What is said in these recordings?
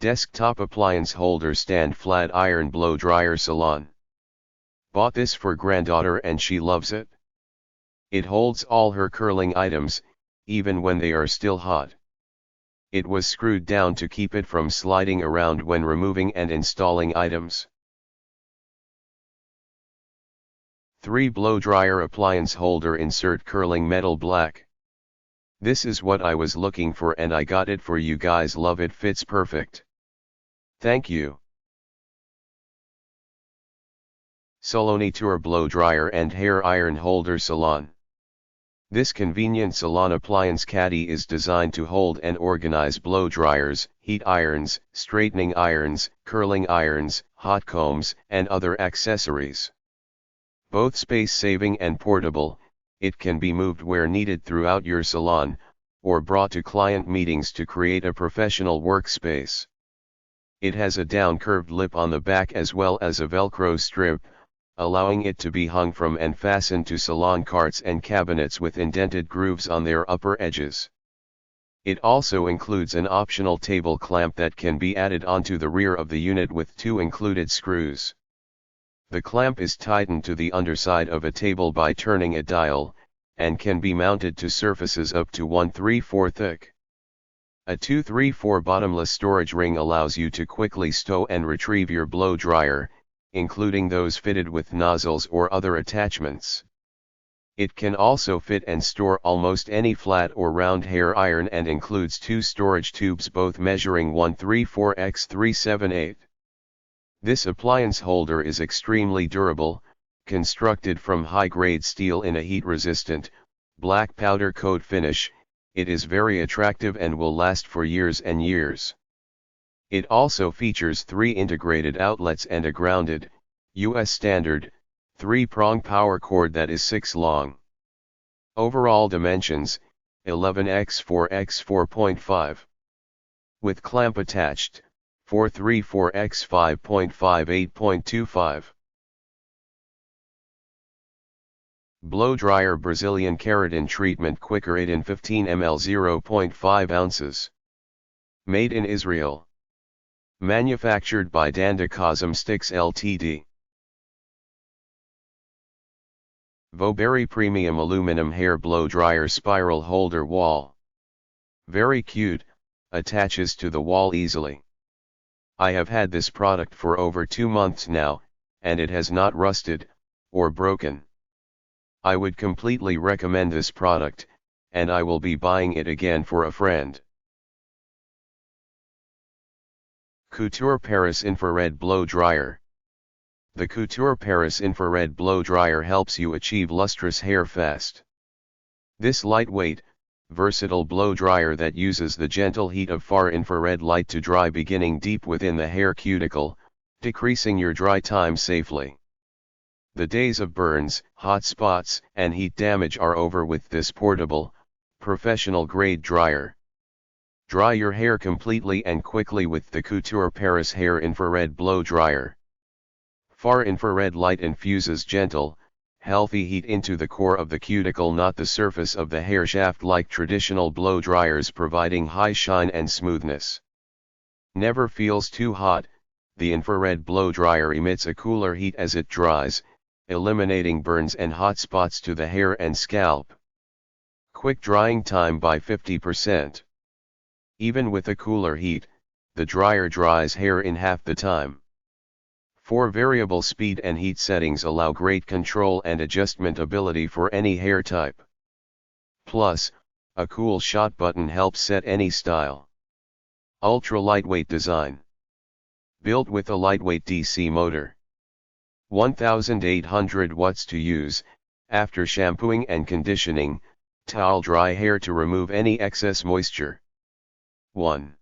Desktop appliance holder stand flat iron blow dryer Salon. Bought this for granddaughter and she loves it. It holds all her curling items, even when they are still hot. It was screwed down to keep it from sliding around when removing and installing items. 3 blow dryer appliance holder insert curling metal black. This is what I was looking for and I got it for you guys. Love it, fits perfect. Thank you. Saloniture blow dryer and hair iron holder Salon. This convenient salon appliance caddy is designed to hold and organize blow dryers, heat irons, straightening irons, curling irons, hot combs, and other accessories. Both space-saving and portable, it can be moved where needed throughout your salon, or brought to client meetings to create a professional workspace. It has a down-curved lip on the back as well as a velcro strip, allowing it to be hung from and fastened to salon carts and cabinets with indented grooves on their upper edges. It also includes an optional table clamp that can be added onto the rear of the unit with 2 included screws. The clamp is tightened to the underside of a table by turning a dial, and can be mounted to surfaces up to 1/3/4 thick. A 2/3/4 bottomless storage ring allows you to quickly stow and retrieve your blow dryer, including those fitted with nozzles or other attachments. It can also fit and store almost any flat or round hair iron and includes 2 storage tubes, both measuring 1/3/4 x 3/7/8. This appliance holder is extremely durable, constructed from high-grade steel in a heat-resistant, black powder coat finish. It is very attractive and will last for years and years. It also features 3 integrated outlets and a grounded, US standard, 3-prong power cord that is 6 long. Overall dimensions, 11x4 x 4.5. With clamp attached, 4/3/4 x 5.5 8.25. Blow dryer Brazilian keratin treatment quicker 8 in 15 ml 0.5 ounces. Made in Israel. Manufactured by Danda Cosmetics Ltd. Voberry Premium Aluminum Hair Blow Dryer Spiral Holder Wall. Very cute, attaches to the wall easily. I have had this product for over 2 months now, and it has not rusted, or broken. I would completely recommend this product, and I will be buying it again for a friend. Couture Paris Infrared Blow Dryer. The Couture Paris Infrared Blow Dryer helps you achieve lustrous hair fast. This lightweight, versatile blow dryer that uses the gentle heat of far infrared light to dry beginning deep within the hair cuticle, decreasing your dry time safely. The days of burns, hot spots, and heat damage are over with this portable, professional-grade dryer. Dry your hair completely and quickly with the Couture Paris Hair Infrared Blow Dryer. Far infrared light infuses gentle, healthy heat into the core of the cuticle, not the surface of the hair shaft like traditional blow dryers, providing high shine and smoothness. Never feels too hot. The infrared blow dryer emits a cooler heat as it dries, eliminating burns and hot spots to the hair and scalp. Quick drying time by 50%. Even with a cooler heat, the dryer dries hair in half the time. 4 variable speed and heat settings allow great control and adjustment ability for any hair type. Plus, a cool shot button helps set any style. Ultra lightweight design. Built with a lightweight DC motor. 1800 watts to use. After shampooing and conditioning, towel dry hair to remove any excess moisture. 1.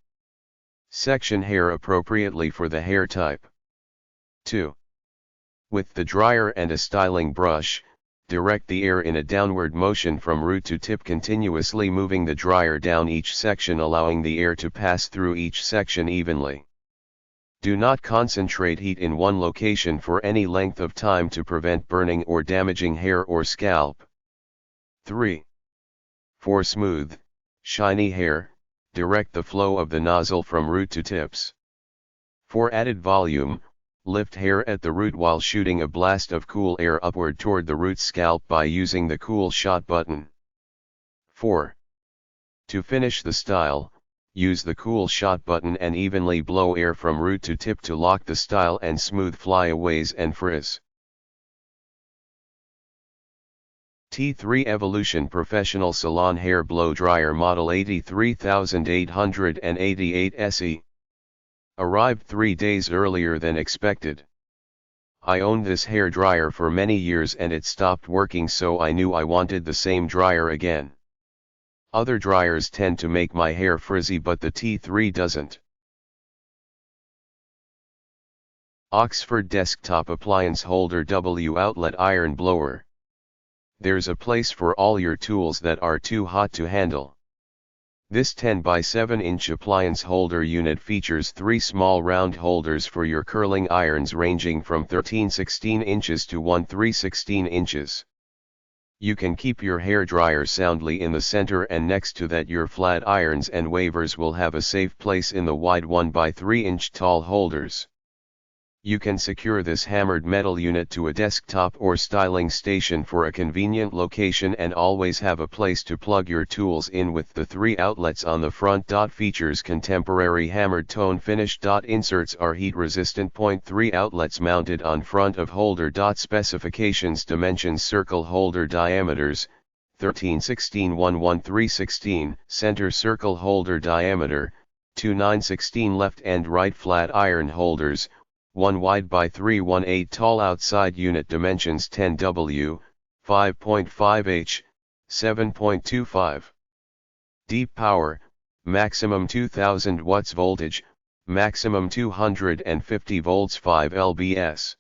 Section hair appropriately for the hair type. 2. With the dryer and a styling brush, direct the air in a downward motion from root to tip, continuously moving the dryer down each section, allowing the air to pass through each section evenly. Do not concentrate heat in one location for any length of time to prevent burning or damaging hair or scalp. 3. For smooth, shiny hair, direct the flow of the nozzle from root to tips. For added volume, lift hair at the root while shooting a blast of cool air upward toward the root scalp by using the cool shot button. 4. To finish the style, use the cool shot button and evenly blow air from root to tip to lock the style and smooth flyaways and frizz. T3 Evolution Professional Salon Hair Blow Dryer Model 83888 SE. Arrived 3 days earlier than expected. I owned this hair dryer for many years and it stopped working, so I knew I wanted the same dryer again. Other dryers tend to make my hair frizzy, but the T3 doesn't. Oxford Desktop Appliance Holder W Outlet Iron Blower. There's a place for all your tools that are too hot to handle. This 10 by 7-inch appliance holder unit features 3 small round holders for your curling irons ranging from 13-16 inches to 13-16 inches. You can keep your hair dryer soundly in the center, and next to that your flat irons and wavers will have a safe place in the wide 1 by 3-inch tall holders. You can secure this hammered metal unit to a desktop or styling station for a convenient location and always have a place to plug your tools in with the 3 outlets on the front. Features contemporary hammered tone finish. Inserts are heat resistant. 3 outlets mounted on front of holder. Specifications: dimensions: circle holder diameters 13-16 113-16, center circle holder diameter 2-9-16, left and right flat iron holders 1 wide by 3-1-8 tall. Outside unit dimensions: 10W, 5.5H, 7.25. Deep power, maximum 2000 watts voltage, maximum 250 volts 5 lbs.